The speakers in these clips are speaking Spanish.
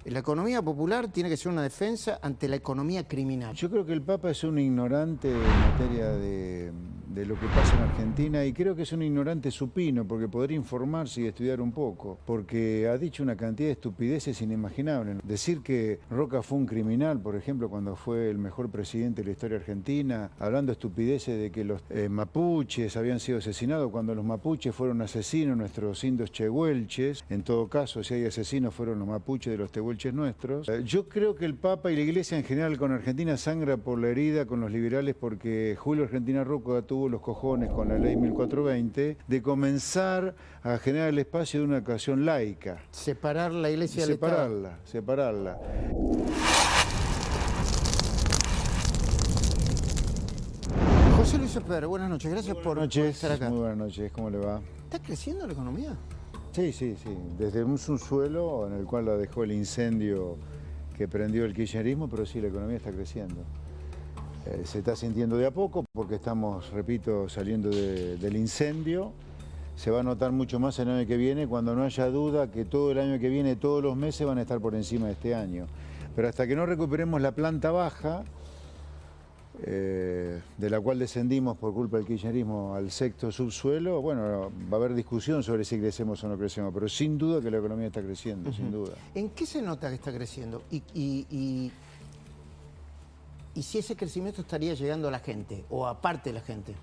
La economía popular tiene que ser una defensa ante la economía criminal. Yo creo que el Papa es un ignorante en materia de lo que pasa en Argentina, y creo que es un ignorante supino, porque podría informarse y estudiar un poco, porque ha dicho una cantidad de estupideces inimaginables. Decir que Roca fue un criminal, por ejemplo, cuando fue el mejor presidente de la historia argentina, hablando estupideces de que los mapuches habían sido asesinados, cuando los mapuches fueron asesinos, nuestros indios tehuelches. En todo caso, si hay asesinos, fueron los mapuches de los tehuelches nuestros. Yo creo que el Papa y la Iglesia en general con Argentina sangra por la herida con los liberales, porque Julio Argentina Roca tuvo los cojones con la ley 1420 de comenzar a generar el espacio de una educación laica. Separar la Iglesia del Estado. Separarla. José Luis Esper, buenas noches, gracias por estar acá. Muy buenas noches, ¿cómo le va? ¿Está creciendo la economía? Sí. Desde un subsuelo en el cual la dejó el incendio que prendió el kirchnerismo, pero sí, la economía está creciendo. Se está sintiendo de a poco porque estamos, repito, saliendo del incendio. Se va a notar mucho más el año que viene, cuando no haya duda que todo el año que viene, todos los meses van a estar por encima de este año. Pero hasta que no recuperemos la planta baja, de la cual descendimos por culpa del kirchnerismo al sexto subsuelo, bueno, va a haber discusión sobre si crecemos o no crecemos, pero sin duda que la economía está creciendo, sin duda. ¿En qué se nota que está creciendo? Y si ese crecimiento estaría llegando a la gente, o aparte de la gente.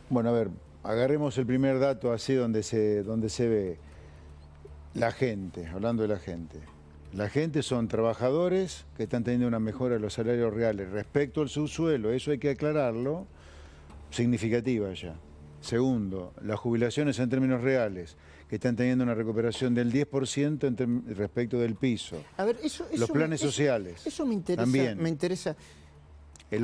Bueno, a ver, agarremos el primer dato así donde se ve la gente, hablando de la gente. La gente son trabajadores que están teniendo una mejora de los salarios reales respecto al subsuelo, eso hay que aclararlo, significativa ya. Segundo, las jubilaciones en términos reales, que están teniendo una recuperación del 10% respecto del piso. A ver, los planes sociales. Eso me interesa. También. Me interesa. El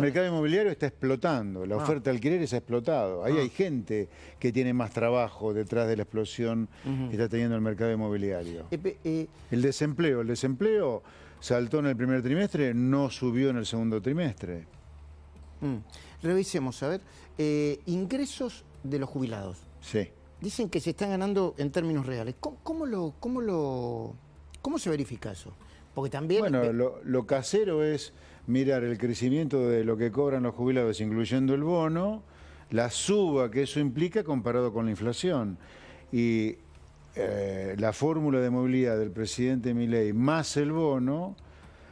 mercado inmobiliario está explotando, la oferta de alquiler se ha explotado. Ahí hay gente que tiene más trabajo detrás de la explosión que está teniendo el mercado inmobiliario. El desempleo saltó en el primer trimestre, no subió en el segundo trimestre. Revisemos, a ver, ingresos de los jubilados. Sí. Dicen que se están ganando en términos reales. ¿Cómo se verifica eso? Porque también... Bueno, lo casero es mirar el crecimiento de lo que cobran los jubilados, incluyendo el bono, la suba que eso implica comparado con la inflación. Y la fórmula de movilidad del presidente Milei más el bono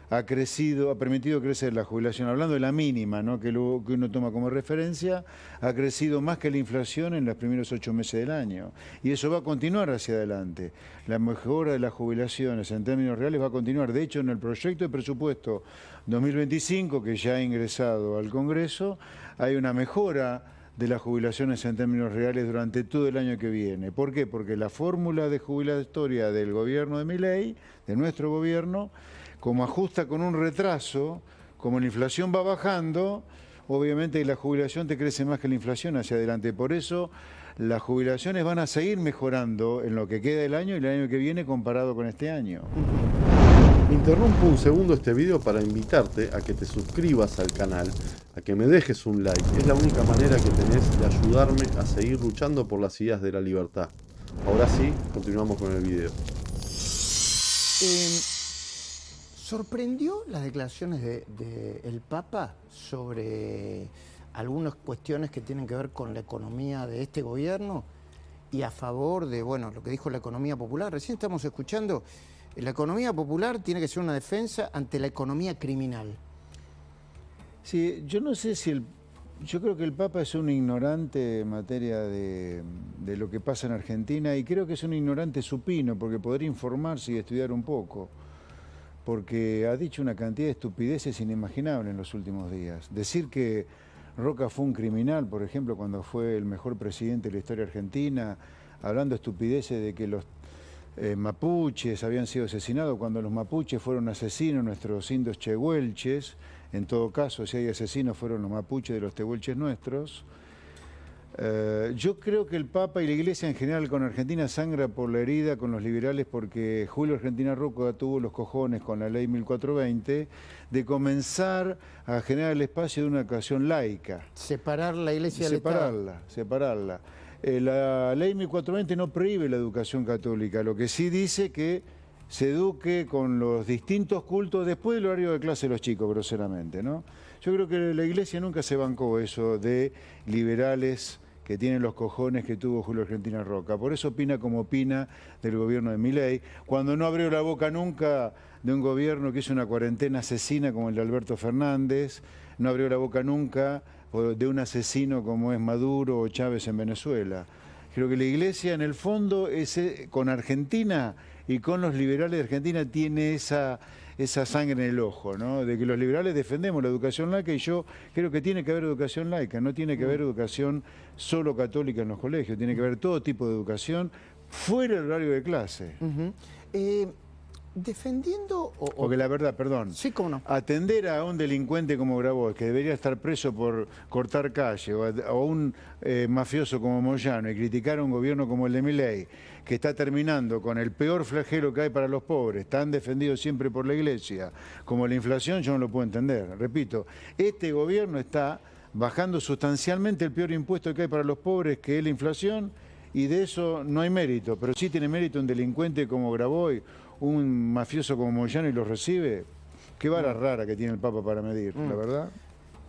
ha permitido crecer la jubilación, hablando de la mínima, ¿no?, que uno toma como referencia, ha crecido más que la inflación en los primeros 8 meses del año. Y eso va a continuar hacia adelante. La mejora de las jubilaciones en términos reales va a continuar. De hecho, en el proyecto de presupuesto 2025, que ya ha ingresado al Congreso, hay una mejora de las jubilaciones en términos reales durante todo el año que viene. ¿Por qué? Porque la fórmula de jubilatoria del gobierno de Milei, de nuestro gobierno, como ajusta con un retraso, como la inflación va bajando, obviamente la jubilación te crece más que la inflación hacia adelante. Por eso las jubilaciones van a seguir mejorando en lo que queda del año y el año que viene comparado con este año. Interrumpo un segundo este video para invitarte a que te suscribas al canal, a que me dejes un like. Es la única manera que tenés de ayudarme a seguir luchando por las ideas de la libertad. Ahora sí, continuamos con el video. ¿Sorprendió las declaraciones del Papa sobre algunas cuestiones que tienen que ver con la economía de este gobierno y a favor de, bueno, lo que dijo la economía popular? Recién estamos escuchando, la economía popular tiene que ser una defensa ante la economía criminal. Sí, yo no sé si yo creo que el Papa es un ignorante en materia de lo que pasa en Argentina, y creo que es un ignorante supino, porque podría informarse y estudiar un poco, porque ha dicho una cantidad de estupideces inimaginables en los últimos días. Decir que Roca fue un criminal, por ejemplo, cuando fue el mejor presidente de la historia argentina, hablando estupideces de que los mapuches habían sido asesinados, cuando los mapuches fueron asesinos, nuestros indios tehuelches. En todo caso, si hay asesinos, fueron los mapuches de los tehuelches nuestros. Yo creo que el Papa y la Iglesia en general con Argentina sangra por la herida con los liberales, porque Julio Argentina Roca tuvo los cojones con la ley 1420 de comenzar a generar el espacio de una educación laica. Separar la Iglesia del Estado. Separarla. La ley 1420 no prohíbe la educación católica, lo que sí dice que se eduque con los distintos cultos después del horario de clase de los chicos, groseramente, ¿no? Yo creo que la Iglesia nunca se bancó eso de liberales que tienen los cojones que tuvo Julio Argentina Roca. Por eso opina como opina del gobierno de Milei, cuando no abrió la boca nunca de un gobierno que hizo una cuarentena asesina como el de Alberto Fernández, no abrió la boca nunca de un asesino como es Maduro o Chávez en Venezuela. Creo que la Iglesia en el fondo con Argentina y con los liberales de Argentina tiene esa sangre en el ojo, ¿no? De que los liberales defendemos la educación laica y yo creo que tiene que haber educación laica, no tiene que haber educación solo católica en los colegios, tiene que haber todo tipo de educación fuera del horario de clase. Defendiendo... Porque la verdad, perdón, sí, cómo no. Atender a un delincuente como Grabois, que debería estar preso por cortar calle, o a un mafioso como Moyano, y criticar a un gobierno como el de Milei, que está terminando con el peor flagelo que hay para los pobres, tan defendido siempre por la Iglesia, como la inflación, yo no lo puedo entender. Repito, este gobierno está bajando sustancialmente el peor impuesto que hay para los pobres, que es la inflación, y de eso no hay mérito, pero sí tiene mérito un delincuente como Grabois, un mafioso como Moyano y los recibe. Qué vara rara que tiene el Papa para medir, la verdad.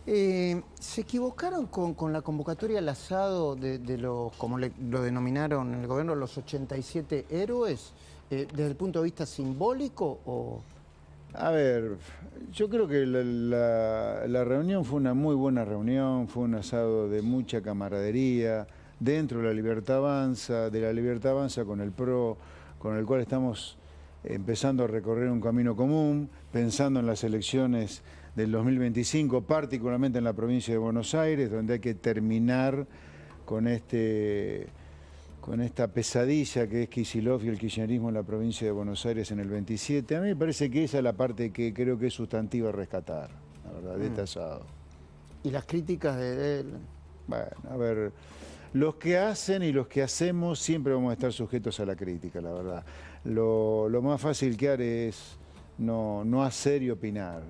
¿Se equivocaron con la convocatoria al asado de los, como lo denominaron en el gobierno, los 87 héroes, desde el punto de vista simbólico o...? A ver, yo creo que la reunión fue una muy buena reunión, fue un asado de mucha camaradería, dentro de la Libertad Avanza con el PRO, con el cual estamos empezando a recorrer un camino común, pensando en las elecciones del 2025, particularmente en la provincia de Buenos Aires, donde hay que terminar con esta pesadilla que es Kicillof y el kirchnerismo en la provincia de Buenos Aires en el 27. A mí me parece que esa es la parte que creo que es sustantiva a rescatar, la verdad, de este asado. ¿Y las críticas de él? Bueno, a ver, los que hacen y los que hacemos siempre vamos a estar sujetos a la crítica, la verdad. Lo más fácil que haré es no hacer y opinar.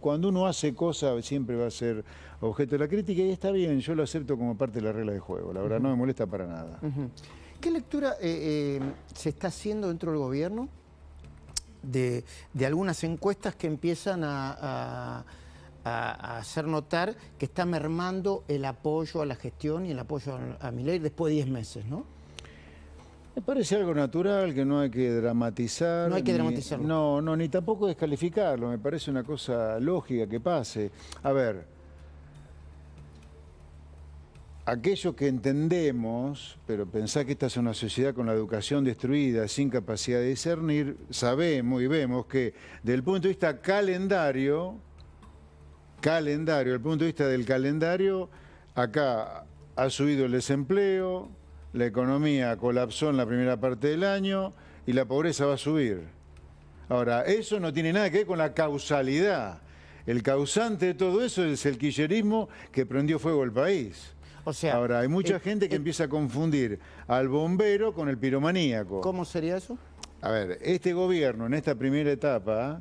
Cuando uno hace cosas siempre va a ser objeto de la crítica y está bien, yo lo acepto como parte de la regla de juego, la verdad no me molesta para nada. ¿Qué lectura se está haciendo dentro del gobierno de algunas encuestas que empiezan a hacer notar que está mermando el apoyo a la gestión y el apoyo a Milei después de 10 meses, ¿no? Me parece algo natural, que no hay que dramatizar. No hay que dramatizarlo. No, ni tampoco descalificarlo, me parece una cosa lógica que pase. A ver, aquello que entendemos, pero pensar que esta es una sociedad con la educación destruida, sin capacidad de discernir, sabemos y vemos que desde el punto de vista calendario, desde el punto de vista del calendario, acá ha subido el desempleo, la economía colapsó en la primera parte del año y la pobreza va a subir. Ahora, eso no tiene nada que ver con la causalidad. El causante de todo eso es el kirchnerismo que prendió fuego al país. O sea, ahora, hay mucha gente que empieza a confundir al bombero con el piromaníaco. ¿Cómo sería eso? A ver, este gobierno en esta primera etapa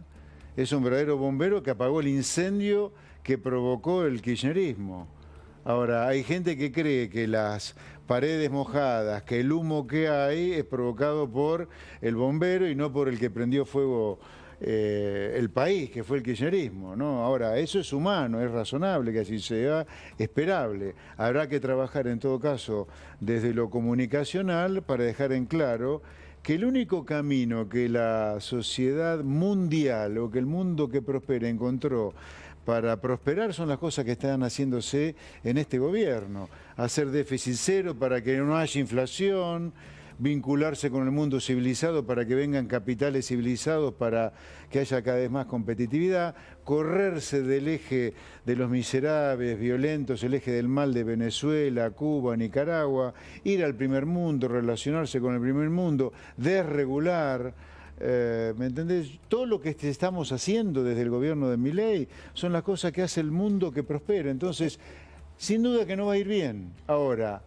es un verdadero bombero que apagó el incendio que provocó el kirchnerismo. Ahora, hay gente que cree que las paredes mojadas, que el humo que hay es provocado por el bombero y no por el que prendió fuego el país, que fue el kirchnerismo, ¿no? Ahora, eso es humano, es razonable que así sea, esperable. Habrá que trabajar en todo caso desde lo comunicacional para dejar en claro que el único camino que la sociedad mundial o que el mundo que prospera encontró para prosperar son las cosas que están haciéndose en este gobierno. Hacer déficit cero para que no haya inflación, vincularse con el mundo civilizado para que vengan capitales civilizados para que haya cada vez más competitividad, correrse del eje de los miserables, violentos, el eje del mal de Venezuela, Cuba, Nicaragua, ir al primer mundo, relacionarse con el primer mundo, desregular. ¿Me entendés? Todo lo que estamos haciendo desde el gobierno de Milei son las cosas que hace el mundo que prospera. Entonces, sin duda que no va a ir bien. Ahora,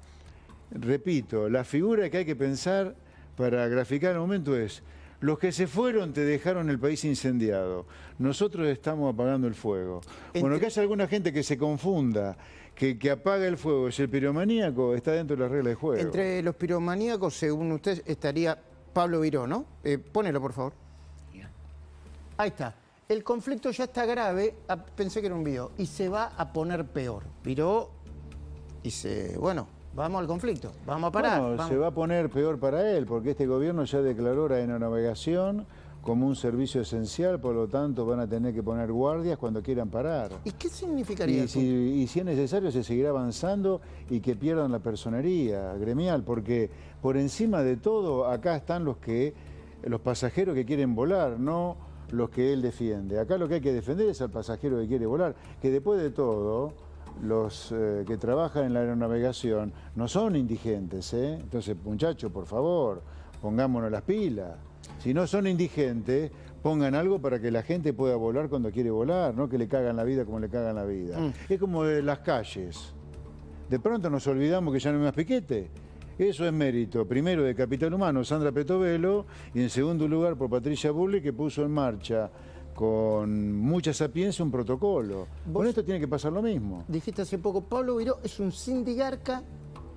repito, la figura que hay que pensar para graficar el momento es Los que se fueron te dejaron el país incendiado. Nosotros estamos apagando el fuego. Bueno, que haya alguna gente que se confunda, que apaga el fuego, es el piromaníaco, está dentro de las reglas de juego. Entre los piromaníacos, según usted, estaría Pablo Viró, ¿no? Pónelo, por favor. Ahí está. El conflicto ya está grave, pensé que era un video, y se va a poner peor. Viró dice, bueno, vamos al conflicto, vamos a parar. Bueno, vamos. se va a poner peor para él, porque este gobierno ya declaró la aeronavegación como un servicio esencial, por lo tanto van a tener que poner guardias cuando quieran parar. ¿Y qué significaría eso? Y si es necesario se seguirá avanzando y que pierdan la personería gremial, porque por encima de todo acá están los pasajeros que quieren volar, no los que él defiende. Acá lo que hay que defender es al pasajero que quiere volar, que después de todo los que trabajan en la aeronavegación no son indigentes, ¿eh? Entonces, muchachos, por favor, pongámonos las pilas. Si no son indigentes, pongan algo para que la gente pueda volar cuando quiere volar, no que le cagan la vida como le cagan la vida. Es como de las calles. De pronto nos olvidamos que ya no hay más piquete. Eso es mérito, primero de Capital Humano, Sandra Petovelo, y en segundo lugar por Patricia Burley, que puso en marcha con mucha sapiencia un protocolo. Con esto tiene que pasar lo mismo. Dijiste hace poco, Pablo Viró es un sindigarca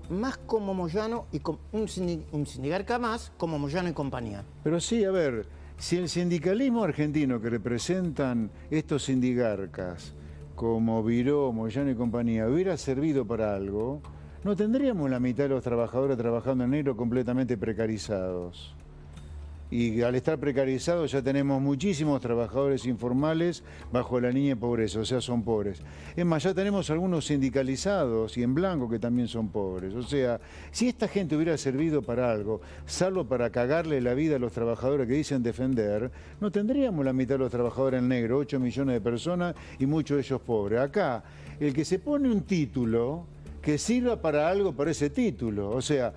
más como Moyano, y un sindigarca más como Moyano y compañía. Pero sí, a ver, si el sindicalismo argentino que representan estos sindigarcas, como Viró, Moyano y compañía, hubiera servido para algo, no tendríamos la mitad de los trabajadores trabajando en negro completamente precarizados. Y al estar precarizados ya tenemos muchísimos trabajadores informales bajo la línea de pobreza, o sea, son pobres. Es más, ya tenemos algunos sindicalizados y en blanco que también son pobres. O sea, si esta gente hubiera servido para algo, salvo para cagarle la vida a los trabajadores que dicen defender, no tendríamos la mitad de los trabajadores en negro, 8 millones de personas y muchos de ellos pobres. Acá, el que se pone un título que sirva para algo para ese título. O sea,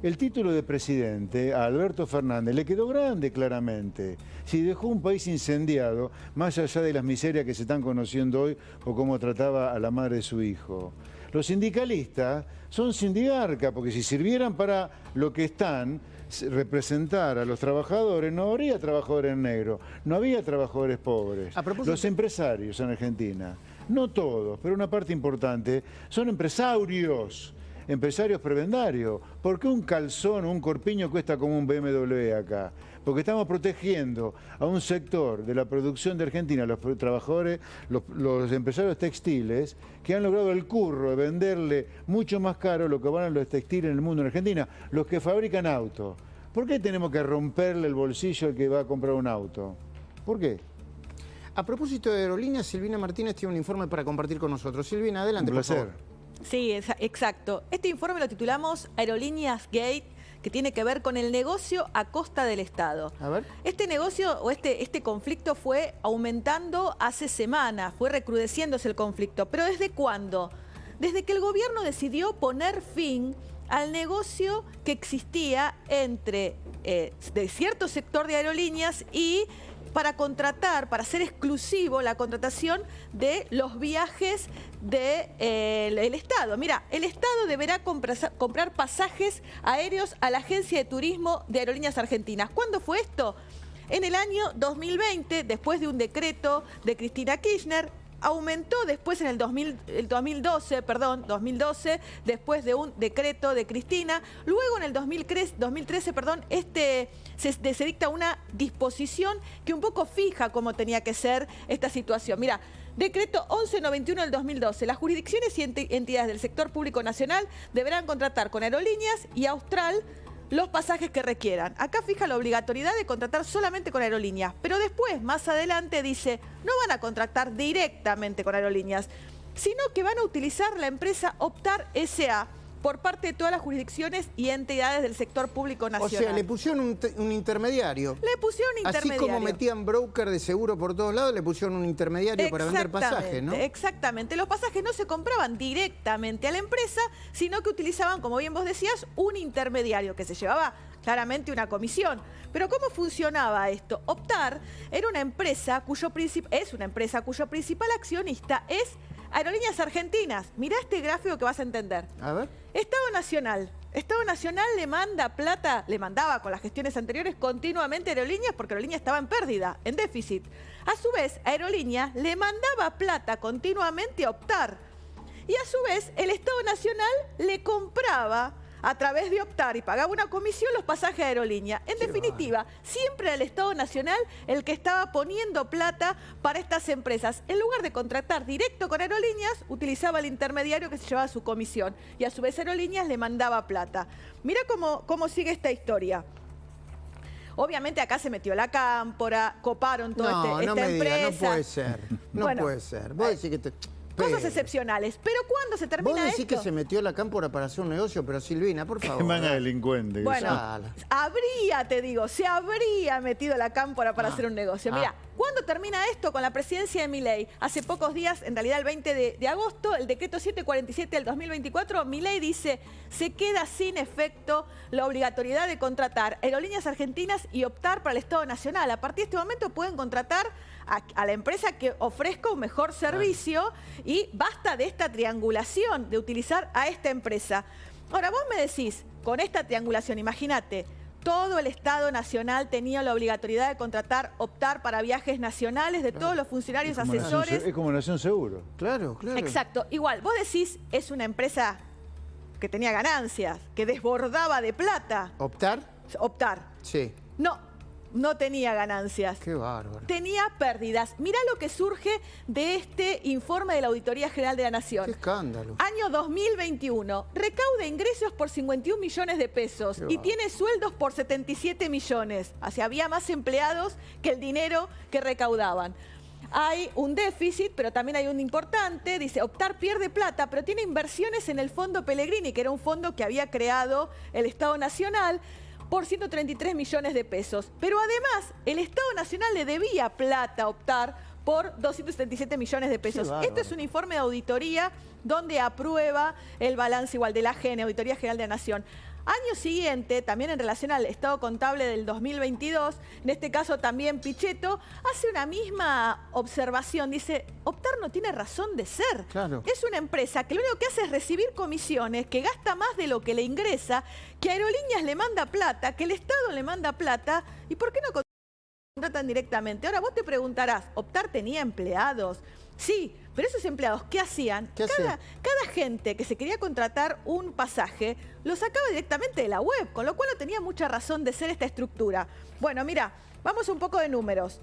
el título de presidente a Alberto Fernández le quedó grande claramente. Si dejó un país incendiado, más allá de las miserias que se están conociendo hoy o cómo trataba a la madre de su hijo. Los sindicalistas son sindigarcas, porque si sirvieran para lo que están, representar a los trabajadores, no habría trabajadores en negro, no había trabajadores pobres. Los empresarios en Argentina, no todos, pero una parte importante, son empresarios prebendarios. ¿Por qué un calzón o un corpiño cuesta como un BMW acá? Porque estamos protegiendo a un sector de la producción de Argentina, los trabajadores, los empresarios textiles, que han logrado el curro de venderle mucho más caro lo que valen los textiles en el mundo en Argentina, los que fabrican autos. ¿Por qué tenemos que romperle el bolsillo al que va a comprar un auto? ¿Por qué? A propósito de aerolíneas, Silvina Martínez tiene un informe para compartir con nosotros. Silvina, adelante, por favor. Sí, exacto. Este informe lo titulamos Aerolíneas Gate, que tiene que ver con el negocio a costa del Estado. A ver. Este negocio o este conflicto fue aumentando hace semanas, fue recrudeciéndose el conflicto. ¿Pero desde cuándo? Desde que el gobierno decidió poner fin al negocio que existía entre de cierto sector de aerolíneas y para contratar, para hacer exclusivo la contratación de los viajes del Estado. Mira, el Estado deberá comprar pasajes aéreos a la Agencia de Turismo de Aerolíneas Argentinas. ¿Cuándo fue esto? En el año 2020, después de un decreto de Cristina Kirchner. Aumentó después en el 2012, después de un decreto de Cristina. Luego en el 2013, se dicta una disposición que un poco fija cómo tenía que ser esta situación. Mira, decreto 1191 del 2012. Las jurisdicciones y entidades del sector público nacional deberán contratar con Aerolíneas y Austral los pasajes que requieran. Acá fija la obligatoriedad de contratar solamente con aerolíneas, pero después, más adelante, dice, no van a contratar directamente con aerolíneas, sino que van a utilizar la empresa Optar S.A. por parte de todas las jurisdicciones y entidades del sector público nacional. O sea, le pusieron un intermediario. Le pusieron un intermediario. Así como metían broker de seguro por todos lados, le pusieron un intermediario para vender pasajes, ¿no? Exactamente. Los pasajes no se compraban directamente a la empresa, sino que utilizaban, como bien vos decías, un intermediario que se llevaba claramente una comisión. Pero ¿cómo funcionaba esto? Optar era una empresa cuyo principal accionista es Aerolíneas Argentinas. Mirá este gráfico que vas a entender. A ver. Estado Nacional, Estado Nacional le manda plata, le mandaba con las gestiones anteriores continuamente a Aerolíneas porque Aerolíneas estaba en pérdida, en déficit. A su vez, Aerolíneas le mandaba plata continuamente a Optar. Y a su vez, el Estado Nacional le compraba a través de Optar y pagaba una comisión los pasajes de Aerolínea. En definitiva, siempre era el Estado Nacional el que estaba poniendo plata para estas empresas. En lugar de contratar directo con Aerolíneas, utilizaba el intermediario que se llevaba su comisión. Y a su vez Aerolíneas le mandaba plata. Mira cómo sigue esta historia. Obviamente acá se metió la Cámpora, coparon toda esta empresa. No puede ser, no puede ser. Vos decís que cosas excepcionales. Pero ¿cuándo se termina esto? Vos decís que se metió la Cámpora para hacer un negocio, pero Silvina, por favor. Qué manga delincuente. Bueno, se habría metido la Cámpora para hacer un negocio. Mira, ¿cuándo termina esto? Con la presidencia de Milei. Hace pocos días, en realidad el 20 de agosto, el decreto 747 del 2024, Milei dice, se queda sin efecto la obligatoriedad de contratar Aerolíneas Argentinas y Optar para el Estado Nacional. A partir de este momento pueden contratar a la empresa que ofrezca un mejor servicio y basta de esta triangulación, de utilizar a esta empresa. Ahora, vos me decís, con esta triangulación, imagínate, todo el Estado Nacional tenía la obligatoriedad de contratar, Optar para viajes nacionales de todos los funcionarios asesores. Es como Nación Seguro. Claro. Exacto. Igual, vos decís, es una empresa que tenía ganancias, que desbordaba de plata. ¿Optar? Sí. No tenía ganancias. Qué bárbaro. Tenía pérdidas. Mirá lo que surge de este informe de la Auditoría General de la Nación. Qué escándalo. Año 2021. Recauda ingresos por 51 millones de pesos y tiene sueldos por 77 millones. O sea, había más empleados que el dinero que recaudaban. Hay un déficit, pero también hay un importante. Dice, Optar pierde plata, pero tiene inversiones en el Fondo Pellegrini, que era un fondo que había creado el Estado Nacional, por 133 millones de pesos. Pero además, el Estado Nacional le debía plata a Optar por 277 millones de pesos. Esto es un informe de auditoría donde aprueba el balance igual de la AGN, Auditoría General de la Nación. Año siguiente, también en relación al estado contable del 2022, en este caso también Pichetto, hace una misma observación. Dice, Optar no tiene razón de ser. Claro. Es una empresa que lo único que hace es recibir comisiones, que gasta más de lo que le ingresa, que Aerolíneas le manda plata, que el Estado le manda plata. ¿Y por qué no contratan directamente? Ahora vos te preguntarás, ¿Optar tenía empleados? Sí, pero esos empleados, ¿qué hacían? Cada gente que se quería contratar un pasaje lo sacaba directamente de la web, con lo cual no tenía mucha razón de ser esta estructura. Bueno, mira, vamos un poco de números.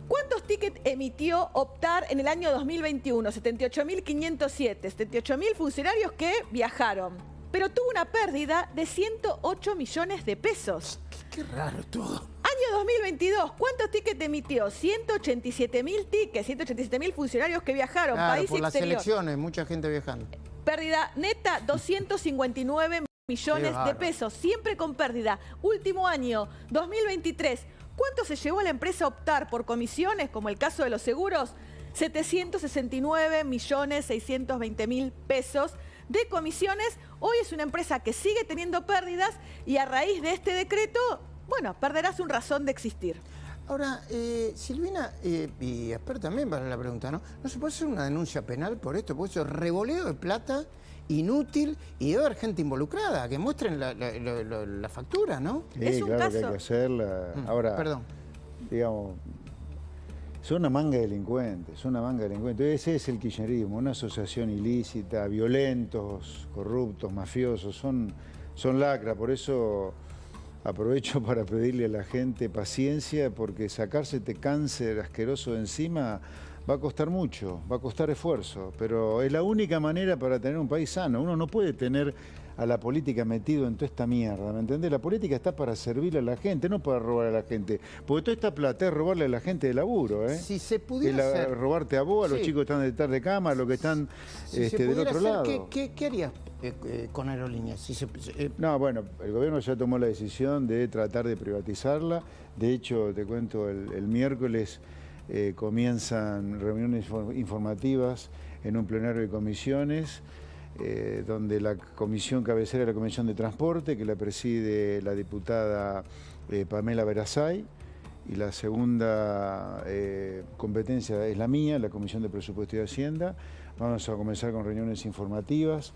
¿Cuántos tickets emitió Optar en el año 2021? 78.507, 78.000 funcionarios que viajaron, pero tuvo una pérdida de 108 millones de pesos. Qué raro todo. Año 2022, ¿cuántos tickets emitió? 187.000 tickets, 187.000 funcionarios que viajaron, país por las exterior. elecciones, mucha gente viajando. Pérdida neta, 259 millones de pesos, siempre con pérdida. Último año, 2023, ¿cuánto se llevó la empresa Optar por comisiones, como el caso de los seguros? 769.620.000 pesos de comisiones. Hoy es una empresa que sigue teniendo pérdidas y a raíz de este decreto, bueno, perderá su razón de existir. Ahora, Silvina, y espero también para la pregunta, ¿no? ¿No se puede hacer una denuncia penal por esto? Porque eso es revoleo de plata inútil y debe haber gente involucrada, que muestren la factura, ¿no? Sí, es un claro caso. que hay que hacerla. Ahora, perdón. Digamos, son una manga de delincuentes, Ese es el kirchnerismo, una asociación ilícita, violentos, corruptos, mafiosos, son lacra. Por eso aprovecho para pedirle a la gente paciencia, porque sacarse este cáncer asqueroso de encima va a costar mucho, va a costar esfuerzo, pero es la única manera para tener un país sano. Uno no puede tener a la política metido en toda esta mierda, ¿me entendés? La política está para servirle a la gente, no para robar a la gente. Porque toda esta plata es robarle a la gente de laburo, ¿eh? Si se pudiera hacer... robarte a vos, a los chicos que están detrás de cama, a los que están del otro lado. ¿Qué harías con Aerolíneas? No, bueno, el gobierno ya tomó la decisión de tratar de privatizarla. De hecho, te cuento, el miércoles comienzan reuniones informativas en un plenario de comisiones, donde la comisión cabecera es la Comisión de Transporte, que la preside la diputada Pamela Verasay, y la segunda competencia es la mía, la Comisión de Presupuesto y Hacienda. Vamos a comenzar con reuniones informativas.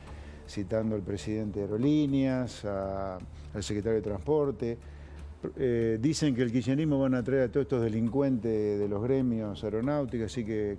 citando al presidente de Aerolíneas, al secretario de Transporte. Dicen que el kirchnerismo van a traer a todos estos delincuentes de los gremios aeronáuticos, así que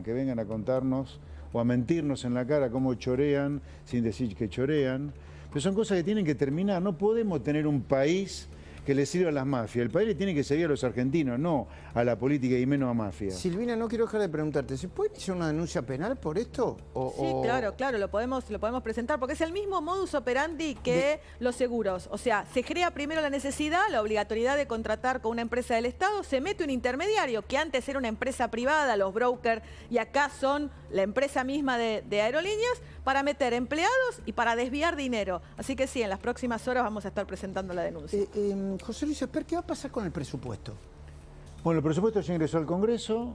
vengan a contarnos o a mentirnos en la cara cómo chorean sin decir que chorean. Pero son cosas que tienen que terminar. No podemos tener un país que le sirva a las mafias. El país le tiene que servir a los argentinos, no a la política y menos a mafias. Silvina, no quiero dejar de preguntarte, ¿se puede hacer una denuncia penal por esto? Sí, claro, lo podemos presentar, porque es el mismo modus operandi que los seguros. O sea, se crea primero la necesidad, la obligatoriedad de contratar con una empresa del Estado, se mete un intermediario, que antes era una empresa privada, los brokers, y acá son la empresa misma de aerolíneas, para meter empleados y para desviar dinero. Así que sí, en las próximas horas vamos a estar presentando la denuncia. José Luis Esper, ¿qué va a pasar con el presupuesto? Bueno, el presupuesto ya ingresó al Congreso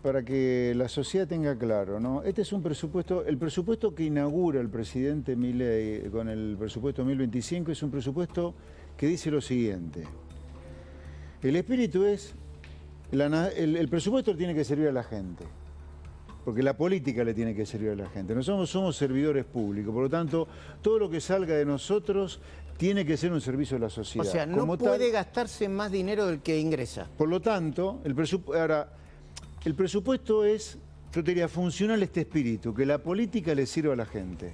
para que la sociedad tenga claro, ¿no? Este es un presupuesto, el presupuesto que inaugura el presidente Milei con el presupuesto 2025 es un presupuesto que dice lo siguiente. El espíritu es, el presupuesto tiene que servir a la gente. Porque la política le tiene que servir a la gente. Nosotros somos servidores públicos, por lo tanto, todo lo que salga de nosotros tiene que ser un servicio a la sociedad. O sea, no puede gastarse más dinero del que ingresa. Por lo tanto, el presupuesto es, yo te diría, funcional este espíritu, que la política le sirva a la gente.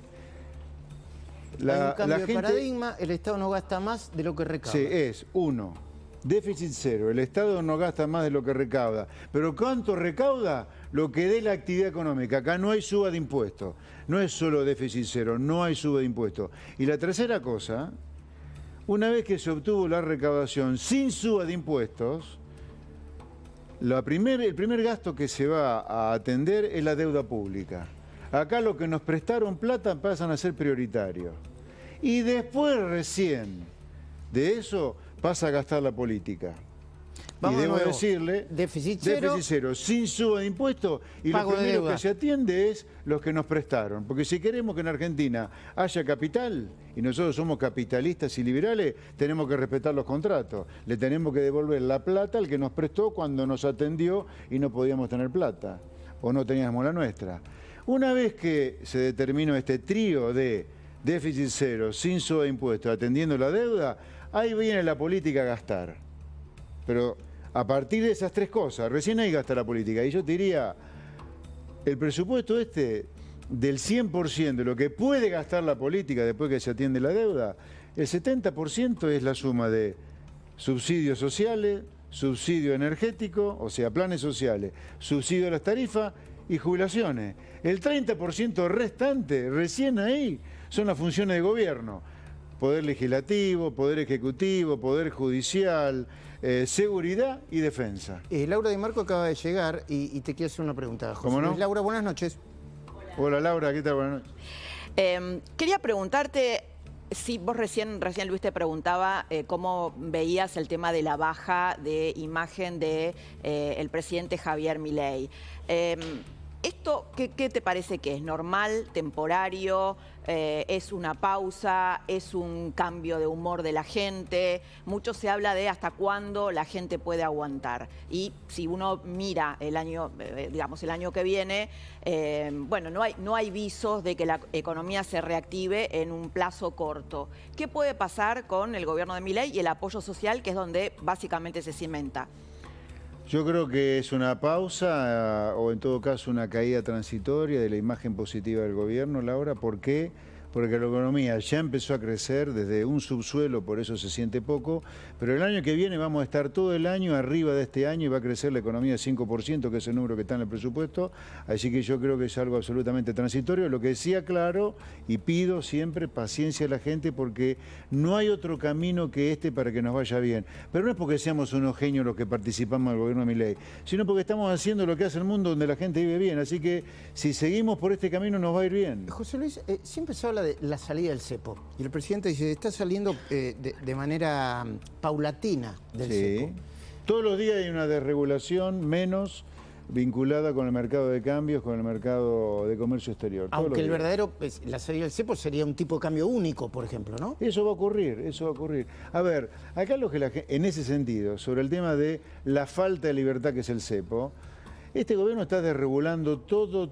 Hay un cambio de paradigma, el Estado no gasta más de lo que recauda. Sí, es, uno, déficit cero, el Estado no gasta más de lo que recauda. Pero ¿cuánto recauda? Lo que dé la actividad económica. Acá no hay suba de impuestos. No es solo déficit cero, no hay suba de impuestos. Y la tercera cosa, una vez que se obtuvo la recaudación sin suba de impuestos, el primer gasto que se va a atender es la deuda pública. Acá lo que nos prestaron plata pasan a ser prioritarios. Y después recién de eso pasa a gastar la política. Vamos y debo decirle, déficit cero, sin suba de impuestos, y lo primero que se atiende es los que nos prestaron. Porque si queremos que en Argentina haya capital, y nosotros somos capitalistas y liberales, tenemos que respetar los contratos. Le tenemos que devolver la plata al que nos prestó cuando nos atendió y no podíamos tener plata, o no teníamos la nuestra. Una vez que se determinó este trío de déficit cero, sin suba de impuestos, atendiendo la deuda, ahí viene la política a gastar. Pero a partir de esas tres cosas, recién ahí gasta la política. Y yo te diría, el presupuesto del 100% de lo que puede gastar la política después que se atiende la deuda, el 70% es la suma de subsidios sociales, subsidio energético, o sea, planes sociales, subsidio a las tarifas y jubilaciones. El 30% restante, recién ahí, son las funciones de gobierno. Poder legislativo, poder ejecutivo, poder judicial, seguridad y defensa. Laura Di Marco acaba de llegar y te quiero hacer una pregunta. ¿Cómo no? Laura, buenas noches. Hola Laura, ¿qué tal? Buenas noches. Quería preguntarte, si vos recién Luis te preguntaba cómo veías el tema de la baja de imagen de el presidente Javier Milei. ¿Esto qué te parece que es? ¿Normal? ¿Temporario? ¿Es una pausa? ¿Es un cambio de humor de la gente? Mucho se habla de hasta cuándo la gente puede aguantar. Y si uno mira el año, el año que viene, bueno, no hay visos de que la economía se reactive en un plazo corto. ¿Qué puede pasar con el gobierno de Milei y el apoyo social, que es donde básicamente se cimenta? Yo creo que es una pausa o en todo caso una caída transitoria de la imagen positiva del gobierno, Laura. ¿Por qué? Porque la economía ya empezó a crecer desde un subsuelo, por eso se siente poco, pero el año que viene vamos a estar todo el año arriba de este año y va a crecer la economía 5%, que es el número que está en el presupuesto, así que yo creo que es algo absolutamente transitorio. Lo que decía claro, y pido siempre paciencia a la gente, porque no hay otro camino que este para que nos vaya bien. Pero no es porque seamos unos genios los que participamos del gobierno de Milei, sino porque estamos haciendo lo que hace el mundo donde la gente vive bien, así que si seguimos por este camino nos va a ir bien. José Luis, siempre se habla de la salida del cepo. Y el presidente dice, está saliendo de manera paulatina del cepo. Todos los días hay una desregulación menos vinculada con el mercado de cambios, con el mercado de comercio exterior. Aunque el verdadero, la salida del cepo sería un tipo de cambio único, por ejemplo, ¿no? Eso va a ocurrir, eso va a ocurrir. A ver, acá en ese sentido, sobre el tema de la falta de libertad que es el cepo, Este gobierno está desregulando todo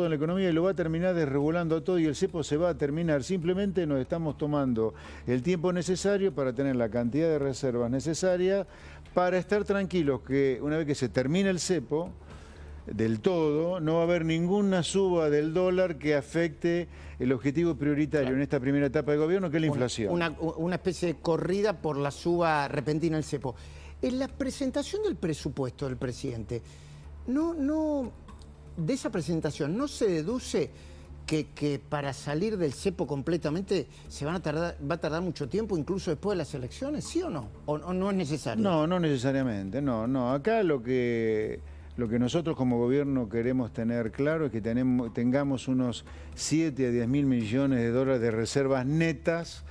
en la economía y lo va a terminar desregulando todo y el cepo se va a terminar. Simplemente nos estamos tomando el tiempo necesario para tener la cantidad de reservas necesarias para estar tranquilos que una vez que se termine el cepo del todo, no va a haber ninguna suba del dólar que afecte el objetivo prioritario en esta primera etapa de gobierno, que es la inflación. Una especie de corrida por la suba repentina del cepo. En la presentación del presupuesto del presidente, de esa presentación no se deduce que para salir del cepo completamente va a tardar mucho tiempo, incluso después de las elecciones, ¿sí o no? ¿O no es necesario? No necesariamente, no. Acá lo que nosotros como gobierno queremos tener claro es que tengamos unos 7 a 10 mil millones de dólares de reservas netas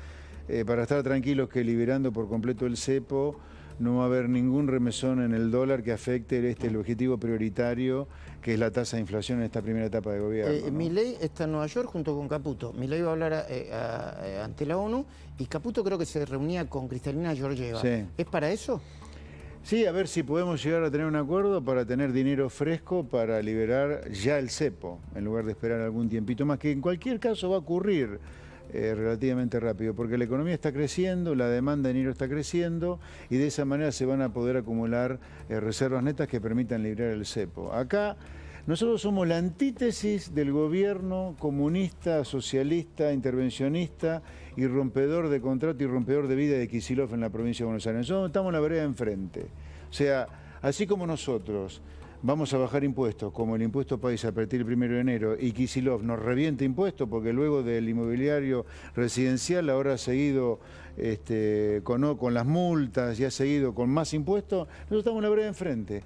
para estar tranquilos que liberando por completo el cepo no va a haber ningún remesón en el dólar que afecte el objetivo prioritario, que es la tasa de inflación en esta primera etapa de gobierno, ¿no? Milei está en Nueva York junto con Caputo. Milei va a hablar ante la ONU y Caputo creo que se reunía con Kristalina Georgieva. Sí. ¿Es para eso? Sí, a ver si podemos llegar a tener un acuerdo para tener dinero fresco para liberar ya el cepo, en lugar de esperar algún tiempito más, que en cualquier caso va a ocurrir relativamente rápido, porque la economía está creciendo, la demanda de dinero está creciendo y de esa manera se van a poder acumular reservas netas que permitan liberar el cepo. Acá nosotros somos la antítesis del gobierno comunista, socialista, intervencionista y rompedor de contrato y rompedor de vida de Kicillof en la provincia de Buenos Aires. Nosotros estamos en la vereda enfrente. O sea, así como nosotros vamos a bajar impuestos, como el impuesto país a partir del 1 de enero, y Kicillof nos revienta impuestos porque luego del inmobiliario residencial ahora ha seguido con las multas y ha seguido con más impuestos, nosotros estamos en la vereda enfrente.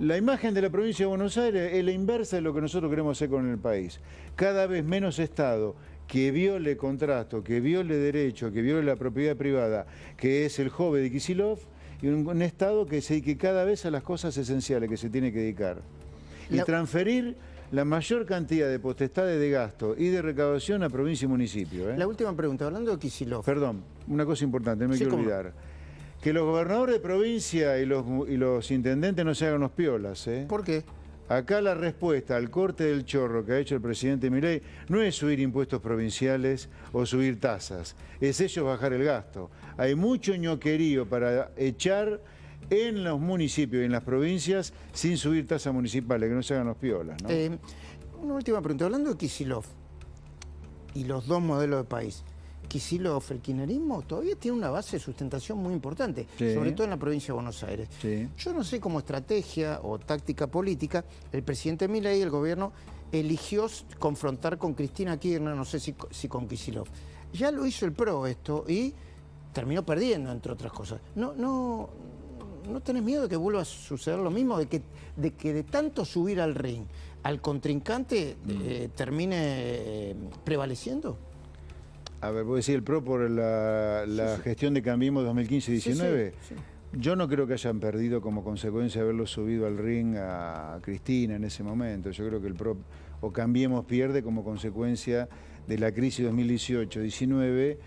La imagen de la provincia de Buenos Aires es la inversa de lo que nosotros queremos hacer con el país. Cada vez menos Estado que viole contrato, que viole derecho, que viole la propiedad privada, que es el joven de Kicillof, y un Estado que se dedique cada vez a las cosas esenciales que se tiene que dedicar. Y transferir la mayor cantidad de potestades de gasto y de recaudación a provincia y municipio. La última pregunta, hablando de Kicillof. Perdón, una cosa importante, no me quiero olvidar. Que los gobernadores de provincia y los intendentes no se hagan los piolas. ¿Por qué? Acá la respuesta al corte del chorro que ha hecho el presidente Milei no es subir impuestos provinciales o subir tasas, es ellos bajar el gasto. Hay mucho ñoquerío para echar en los municipios y en las provincias sin subir tasas municipales, que no se hagan los piolas, ¿no? Una última pregunta, hablando de Kicillof y los dos modelos de país. Kicillof, el kirchnerismo, todavía tiene una base de sustentación muy importante, sobre todo en la provincia de Buenos Aires. Sí. Yo no sé, como estrategia o táctica política, el presidente Milei y el gobierno eligió confrontar con Cristina Kirchner, no sé si con Kicillof. Ya lo hizo el PRO esto y terminó perdiendo, entre otras cosas. ¿No tenés miedo de que vuelva a suceder lo mismo? De que de tanto subir al ring al contrincante termine prevaleciendo. A ver, ¿vos decís el PRO por la gestión de Cambiemos 2015-19? Sí. Yo no creo que hayan perdido como consecuencia de haberlo subido al ring a Cristina en ese momento. Yo creo que el PRO o Cambiemos pierde como consecuencia de la crisis 2018-19,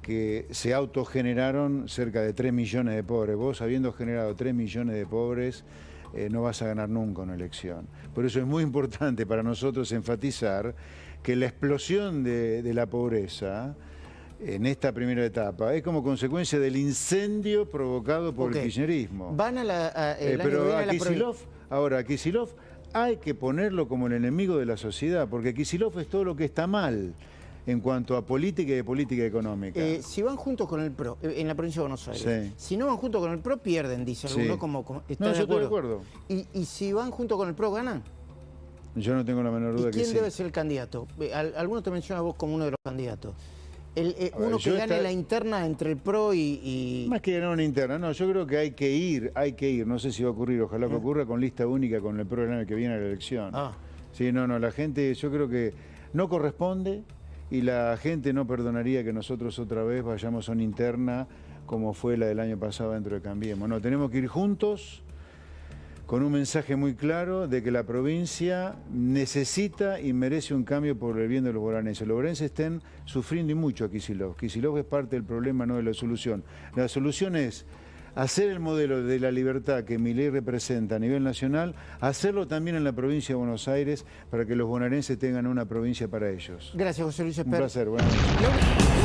que se autogeneraron cerca de 3 millones de pobres. Vos, habiendo generado 3 millones de pobres, no vas a ganar nunca una elección. Por eso es muy importante para nosotros enfatizar que la explosión de la pobreza en esta primera etapa es como consecuencia del incendio provocado por el kirchnerismo. Van a pero a Kicillof, ahora a Kicillof hay que ponerlo como el enemigo de la sociedad, porque Kicillof es todo lo que está mal en cuanto a política y de política económica. Si van juntos con el PRO, en la provincia de Buenos Aires, sí. Si no van juntos con el PRO, pierden, dice alguno, como ¿está no, yo estoy de acuerdo. ¿Y si van juntos con el PRO, ganan? Yo no tengo la menor duda que sí. ¿Quién debe ser el candidato? Algunos te mencionan a vos como uno de los candidatos. Uno que gane la interna entre el PRO y... Más que ganar una interna, no, yo creo que hay que ir, no sé si va a ocurrir, ojalá que ocurra con lista única con el PRO el año que viene a la elección. Sí, no, la gente, yo creo que no corresponde y la gente no perdonaría que nosotros otra vez vayamos a una interna como fue la del año pasado dentro de Cambiemos. No, tenemos que ir juntos con un mensaje muy claro de que la provincia necesita y merece un cambio por el bien de los bonaerenses. Los bonaerenses estén sufriendo y mucho a Kicillof. Kicillof es parte del problema, no de la solución. La solución es hacer el modelo de la libertad que Milei representa a nivel nacional, hacerlo también en la provincia de Buenos Aires para que los bonaerenses tengan una provincia para ellos. Gracias, José Luis Un Esper. placer, buenas noches.